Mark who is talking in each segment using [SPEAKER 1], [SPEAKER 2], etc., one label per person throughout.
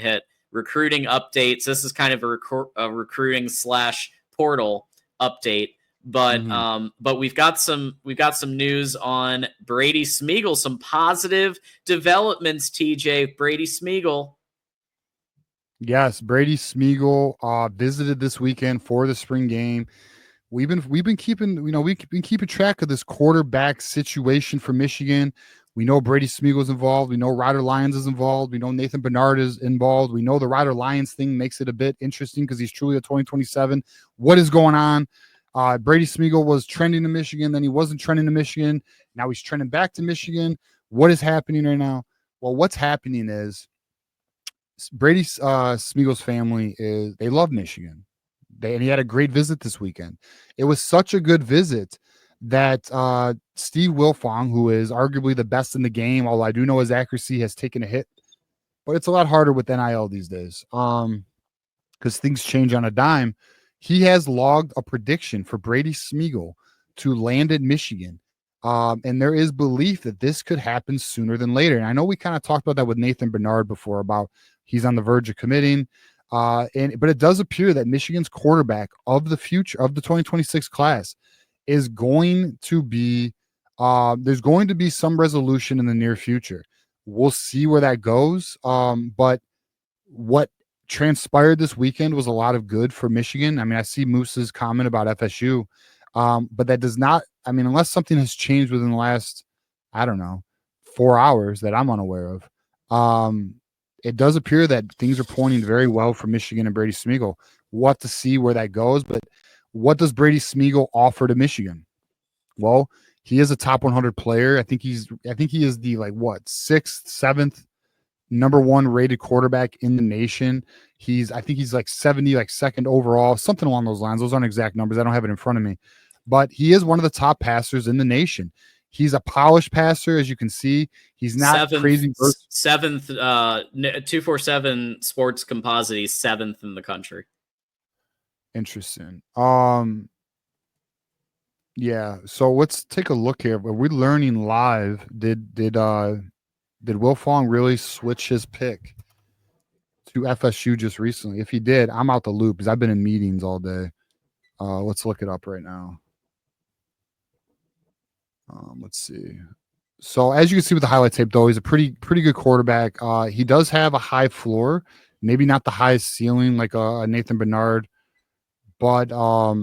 [SPEAKER 1] hit recruiting updates. This is kind of a recruiting / portal update. But we've got some news on Brady Smigiel, some positive developments. TJ, Brady Smigiel.
[SPEAKER 2] Yes, Brady Smigiel visited this weekend for the spring game. We've been keeping track of this quarterback situation for Michigan. We know Brady Smigiel is involved. We know Ryder Lyons is involved. We know Nathan Bernard is involved. We know the Ryder Lyons thing makes it a bit interesting because he's truly a 2027. What is going on? Brady Smigiel was trending to Michigan, then he wasn't trending to Michigan. Now he's trending back to Michigan. What is happening right now? Well, what's happening is Brady Smigiel's family they love Michigan. And he had a great visit this weekend. It was such a good visit that Steve Wilfong, who is arguably the best in the game, although I do know his accuracy has taken a hit, but it's a lot harder with NIL these days because things change on a dime. He has logged a prediction for Brady Smigiel to land at Michigan. And there is belief that this could happen sooner than later. And I know we kind of talked about that with Nathan Bernard before about he's on the verge of committing. But it does appear that Michigan's quarterback of the future of the 2026 class is going to be there's going to be some resolution in the near future. We'll see where that goes. But what transpired this weekend was a lot of good for Michigan. I mean, I see Moose's comment about FSU, but that does not, I mean, unless something has changed within the last, 4 hours that I'm unaware of, it does appear that things are pointing very well for Michigan and Brady Smigiel. We'll have to see where that goes, but what does Brady Smigiel offer to Michigan? Well, he is a top 100 player. I think he is the 6th, 7th number 1 rated quarterback in the nation. I think he's 70, second overall, something along those lines. Those aren't exact numbers. I don't have it in front of me, but he is one of the top passers in the nation. He's a polished passer, as you can see. He's not crazy.
[SPEAKER 1] 7th, 247 Sports Composite. He's 7th in the country.
[SPEAKER 2] Interesting. Yeah. So let's take a look here. Are we learning live? Did Wilfong really switch his pick to FSU just recently? If he did, I'm out the loop because I've been in meetings all day. Let's look it up right now. Let's see. So as you can see with the highlight tape, though, he's a pretty good quarterback. He does have a high floor, maybe not the highest ceiling like a Nathan Bernard, but at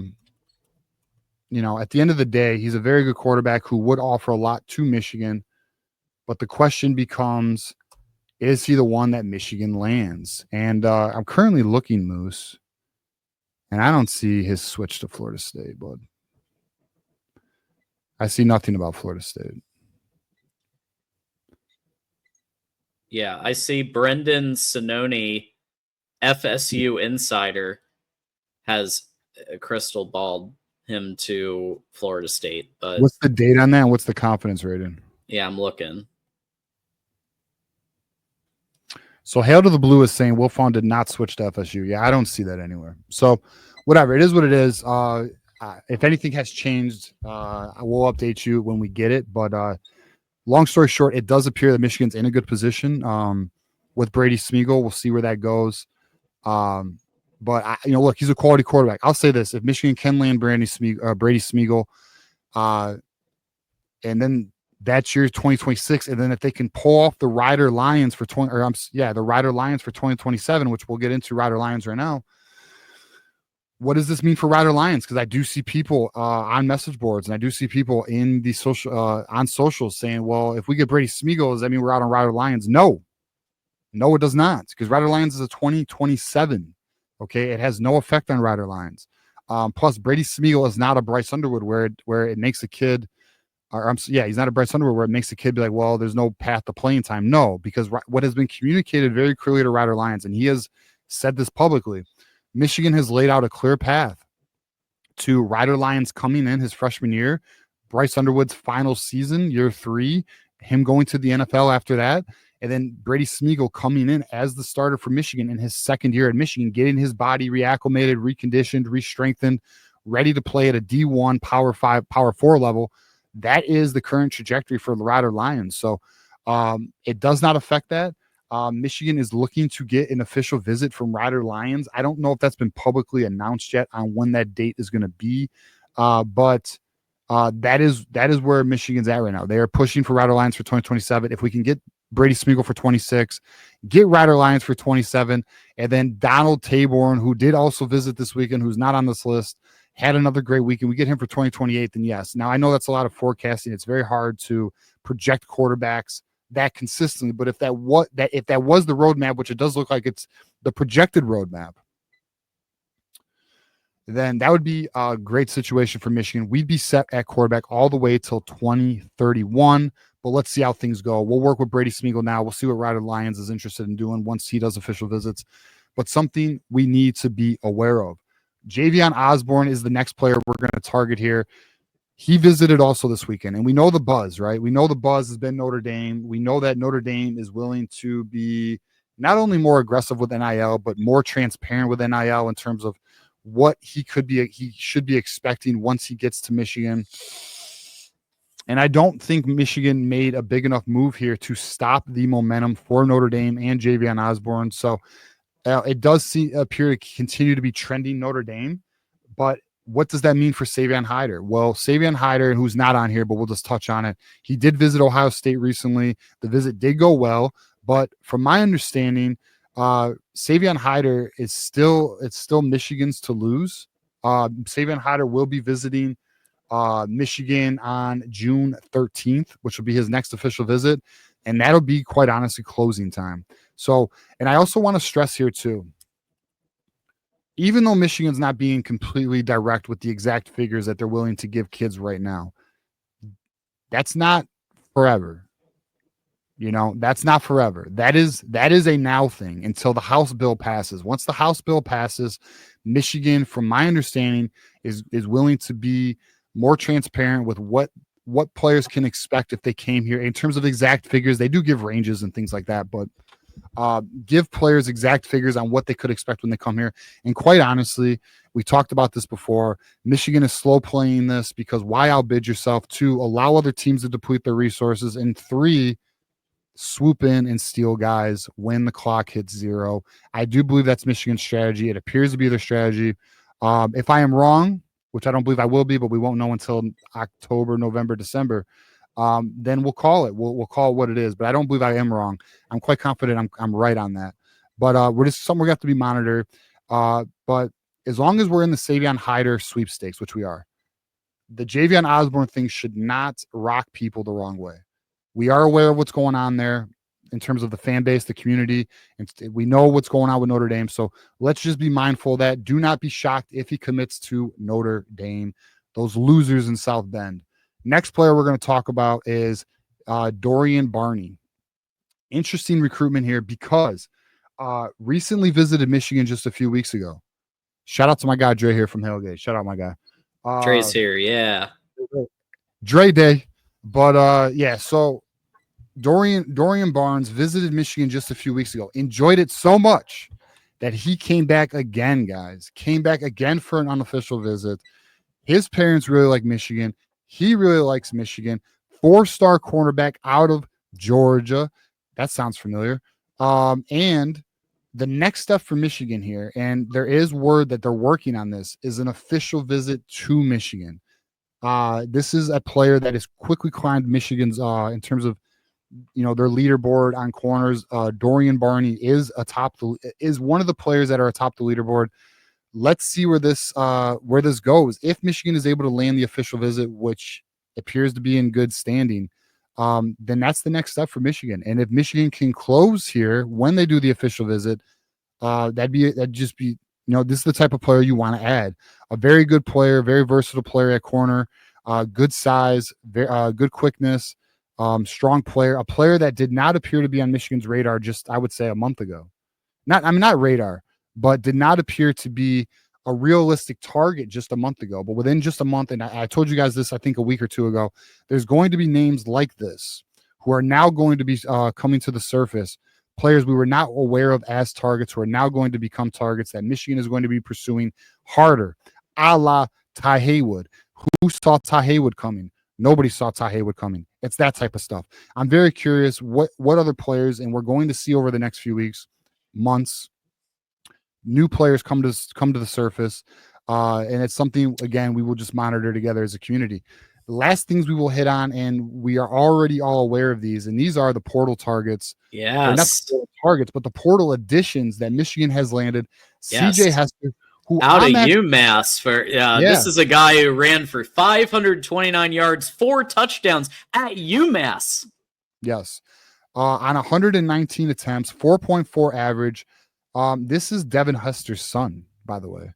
[SPEAKER 2] the end of the day, he's a very good quarterback who would offer a lot to Michigan. But the question becomes, is he the one that Michigan lands? And I'm currently looking, Moose, and I don't see his switch to Florida State, bud. I see nothing about Florida State.
[SPEAKER 1] Yeah, I see Brendan Sinoni, FSU insider, has crystal balled him to Florida State. But
[SPEAKER 2] what's the date on that? What's the confidence rating?
[SPEAKER 1] Yeah, I'm looking.
[SPEAKER 2] So Hail to the Blue is saying Wilfong did not switch to FSU. Yeah, I don't see that anywhere. So whatever, it is what it is. If anything has changed, I will update you when we get it. But long story short, it does appear that Michigan's in a good position with Brady Smigiel. We'll see where that goes. But look, he's a quality quarterback. I'll say this: if Michigan can land Brady Smigiel, and then that's year 2026, and then if they can pull off the Ryder Lyons for 2027, which we'll get into Ryder Lyons right now. What does this mean for Ryder Lyons? Because I do see people on message boards, and I do see people in the on socials saying, "Well, if we get Brady Smigiel, does that mean we're out on Ryder Lyons?" No, it does not, because Ryder Lyons is a 2027. Okay, it has no effect on Ryder Lyons. Plus, Brady Smigiel is not a Bryce Underwood where it makes a kid. He's not a Bryce Underwood where it makes a kid be like, "Well, there's no path to playing time." No, because what has been communicated very clearly to Ryder Lyons, and he has said this publicly. Michigan has laid out a clear path to Ryder Lyons coming in his freshman year, Bryce Underwood's final season, year 3, him going to the NFL after that, and then Brady Smigiel coming in as the starter for Michigan in his second year at Michigan, getting his body reacclimated, reconditioned, re-strengthened, ready to play at a D1, Power 5, Power 4 level. That is the current trajectory for the Ryder Lyons. So it does not affect that. Michigan is looking to get an official visit from Ryder Lyons. I don't know if that's been publicly announced yet on when that date is going to be, but that is where Michigan's at right now. They are pushing for Ryder Lyons for 2027. If we can get Brady Smigiel for 26, get Ryder Lyons for 27, and then Donald Taborn, who did also visit this weekend, who's not on this list, had another great weekend. We get him for 2028, then yes. Now, I know that's a lot of forecasting. It's very hard to project quarterbacks that consistently, but if that was the roadmap, which it does look like it's the projected roadmap, then that would be a great situation for Michigan. We'd be set at quarterback all the way till 2031, but let's see how things go. We'll work with Brady Smigiel now. We'll see what Ryder Lyons is interested in doing once he does official visits, but something we need to be aware of. Javion Osbourne is the next player we're going to target here. He visited also this weekend, and we know the buzz, right? We know the buzz has been Notre Dame. We know that Notre Dame is willing to be not only more aggressive with NIL, but more transparent with NIL in terms of what he should be expecting once he gets to Michigan. And I don't think Michigan made a big enough move here to stop the momentum for Notre Dame and Javion Osbourne. So it does appear to continue to be trending Notre Dame, but what does that mean for Savion Hyder? Well, Savion Hyder, who's not on here, but we'll just touch on it. He did visit Ohio State recently. The visit did go well, but from my understanding, Savion Hyder is still Michigan's to lose. Savion Hyder will be visiting Michigan on June 13th, which will be his next official visit, and that'll be quite honestly closing time. So, and I also want to stress here too, even though Michigan's not being completely direct with the exact figures that they're willing to give kids right now, that's not forever. You know, that's not forever. That is a now thing until the House bill passes. Once the House bill passes, Michigan, from my understanding, is willing to be more transparent with what players can expect if they came here in terms of exact figures. They do give ranges and things like that, but give players exact figures on what they could expect when they come here. And quite honestly, we talked about this before. Michigan is slow playing this because why outbid yourself? 2, allow other teams to deplete their resources, and 3, swoop in and steal guys when the clock hits 0. I do believe that's Michigan's strategy. It appears to be their strategy. If I am wrong, which I don't believe I will be, but we won't know until October, November, December, then we'll call it. We'll call it what it is. But I don't believe I am wrong. I'm quite confident I'm right on that. But we're just something we have to be monitored. But as long as we're in the Savion Hyder sweepstakes, which we are, the Javion Osbourne thing should not rock people the wrong way. We are aware of what's going on there in terms of the fan base, the community, and we know what's going on with Notre Dame. So let's just be mindful of that. Do not be shocked if he commits to Notre Dame, those losers in South Bend. Next player we're going to talk about is Dorian Barney. Interesting recruitment here because recently visited Michigan just a few weeks ago. Shout out to my guy Dre here from Hellgate. Shout out my guy.
[SPEAKER 1] Dre's here, yeah.
[SPEAKER 2] Dre Day. But yeah, so Dorian Barnes visited Michigan just a few weeks ago. Enjoyed it so much that he came back again, guys. Came back again for an unofficial visit. His parents really like Michigan. He really likes Michigan. 4-star cornerback out of Georgia. That sounds familiar. And the next step for Michigan here, and there is word that they're working on this, is an official visit to Michigan. This is a player that has quickly climbed Michigan's in terms of, you know, their leaderboard on corners. Dorian Barney is one of the players that are atop the leaderboard. Let's see where this goes. If Michigan is able to land the official visit, which appears to be in good standing, then that's the next step for Michigan. And if Michigan can close here when they do the official visit, that'd just be, you know, this is the type of player you want to add. A very good player, very versatile player at corner, good size, good quickness, strong player, a player that did not appear to be on Michigan's radar just, I would say, a month ago. Not radar, but did not appear to be a realistic target just a month ago. But within just a month, and I told you guys this, I think a week or two ago, there's going to be names like this who are now going to be coming to the surface. Players we were not aware of as targets who are now going to become targets that Michigan is going to be pursuing harder, a la Ty Haywood. Who saw Ty Haywood coming? Nobody saw Ty Haywood coming. It's that type of stuff. I'm very curious what other players, and we're going to see over the next few weeks, months, new players come to the surface, and it's something, again, we will just monitor together as a community. The last things we will hit on, and we are already all aware of these, and these are the portal targets.
[SPEAKER 1] Yes.
[SPEAKER 2] Or not the portal targets, but the portal additions that Michigan has landed.
[SPEAKER 1] Yes.
[SPEAKER 2] CJ Hester, who
[SPEAKER 1] out of UMass this is a guy who ran for 529 yards, 4 touchdowns at UMass.
[SPEAKER 2] Yes. On 119 attempts, 4.4 average. This is Devin Hester's son, by the way.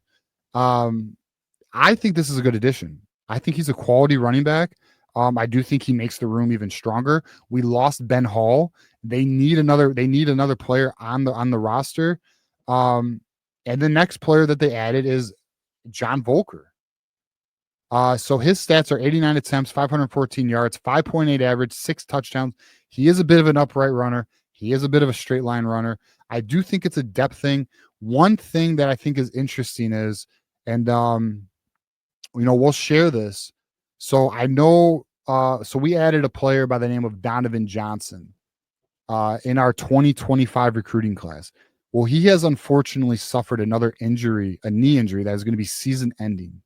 [SPEAKER 2] I think this is a good addition. I think he's a quality running back. I do think he makes the room even stronger. We lost Ben Hall. They need another player on the roster. And the next player that they added is John Volker. So his stats are 89 attempts, 514 yards, 5.8 average, 6 touchdowns. He is a bit of an upright runner. He is a bit of a straight line runner. I do think it's a depth thing. One thing that I think is interesting is, and we'll share this. So I know, so we added a player by the name of Donovan Johnson in our 2025 recruiting class. Well, he has unfortunately suffered another injury, a knee injury that is going to be season ending.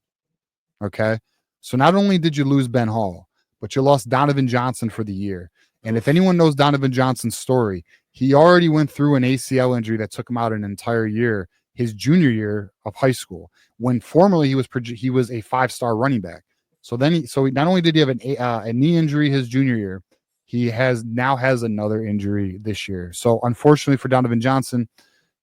[SPEAKER 2] Okay. So not only did you lose Ben Hall, but you lost Donovan Johnson for the year. And if anyone knows Donovan Johnson's story, he already went through an ACL injury that took him out an entire year, his junior year of high school, when formerly he was a 5-star running back. So not only did he have a knee injury his junior year, he now has another injury this year. So unfortunately for Donovan Johnson,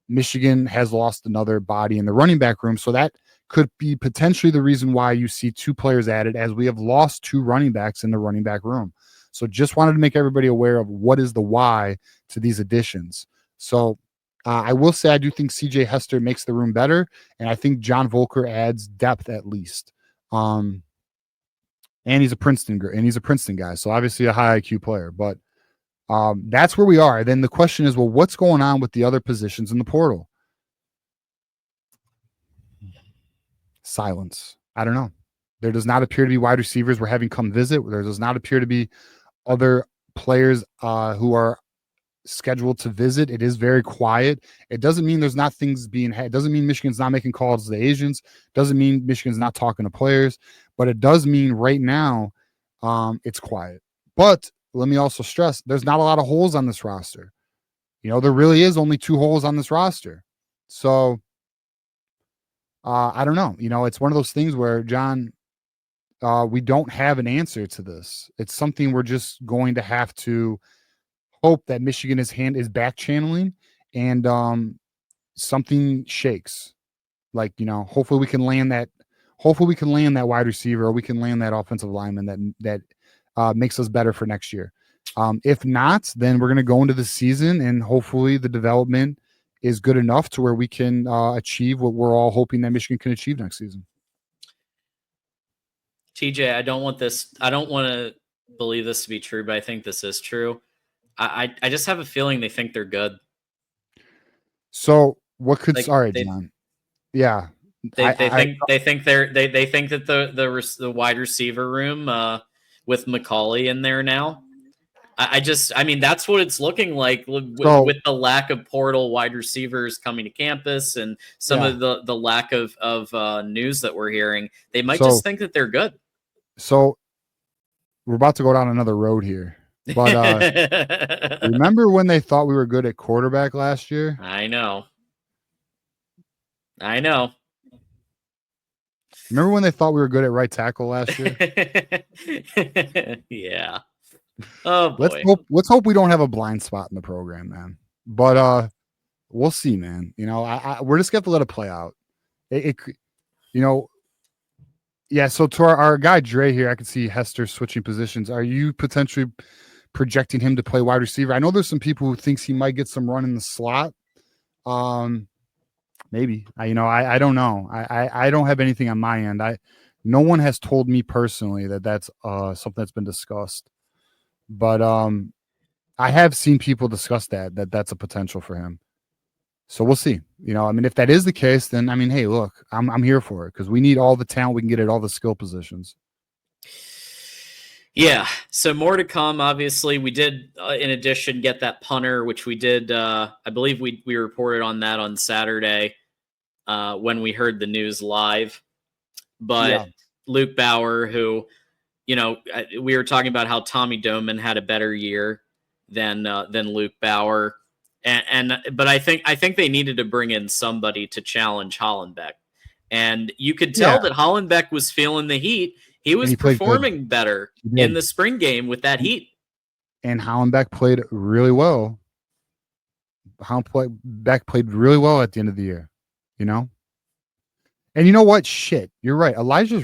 [SPEAKER 2] Michigan has lost another body in the running back room. So that could be potentially the reason why you see 2 players added, as we have lost 2 running backs in the running back room. So just wanted to make everybody aware of what is the why to these additions. So I will say I do think CJ Hester makes the room better, and I think John Volker adds depth at least. And he's a Princeton guy, so obviously a high IQ player. But that's where we are. Then the question is, well, what's going on with the other positions in the portal? Silence. I don't know. There does not appear to be wide receivers we're having come visit. There does not appear to be other players who are scheduled to visit. It is very quiet. It doesn't mean there's not things being had. It doesn't mean Michigan's not making calls to the Asians. It doesn't mean Michigan's not talking to players. But it does mean right now it's quiet. But let me also stress, there's not a lot of holes on this roster. There really is only 2 holes on this roster. So I don't know. It's one of those things where, John, we don't have an answer to this. It's something we're just going to have to hope that Michigan is back channeling and something shakes. Like, hopefully we can land that wide receiver, or we can land that offensive lineman that makes us better for next year. If not, then we're going to go into the season and hopefully the development is good enough to where we can achieve what we're all hoping that Michigan can achieve next season.
[SPEAKER 1] TJ, I don't want to believe this to be true, but I think this is true. I just have a feeling they think they're good.
[SPEAKER 2] So what could John? Yeah.
[SPEAKER 1] They think that the wide receiver room with McCauley in there now. I mean, that's what it's looking like with the lack of portal wide receivers coming to campus and some of the lack of news that we're hearing. They might just think that they're good.
[SPEAKER 2] So we're about to go down another road here. But remember when they thought we were good at quarterback last year?
[SPEAKER 1] I know.
[SPEAKER 2] Remember when they thought we were good at right tackle last year?
[SPEAKER 1] Yeah. Oh boy.
[SPEAKER 2] Let's hope we don't have a blind spot in the program, man. But we'll see, man. We're just gonna have to let it play out. Yeah. So to our guy Dre here, I can see Hester switching positions. Are you potentially projecting him to play wide receiver? I know there's some people who thinks he might get some run in the slot. Maybe. I don't know. I don't have anything on my end. No one has told me personally that's something that's been discussed. But I have seen people discuss that's a potential for him. So we'll see. If that is the case, then hey, look, I'm here for it, because we need all the talent we can get at all the skill positions.
[SPEAKER 1] Yeah, so more to come. Obviously, we did, in addition, get that punter, which we did. I believe we reported on that on Saturday when we heard the news live. But
[SPEAKER 2] Yeah.
[SPEAKER 1] Luke Bauer, who, we were talking about how Tommy Doman had a better year than Luke Bauer, but I think they needed to bring in somebody to challenge Hollenbeck, and you could tell that Hollenbeck was feeling the heat. He was performing better in the spring game with that heat.
[SPEAKER 2] And Hollenbeck played really well. Hollenbeck played really well at the end of the year, And you know what? Shit, you're right. Elijah's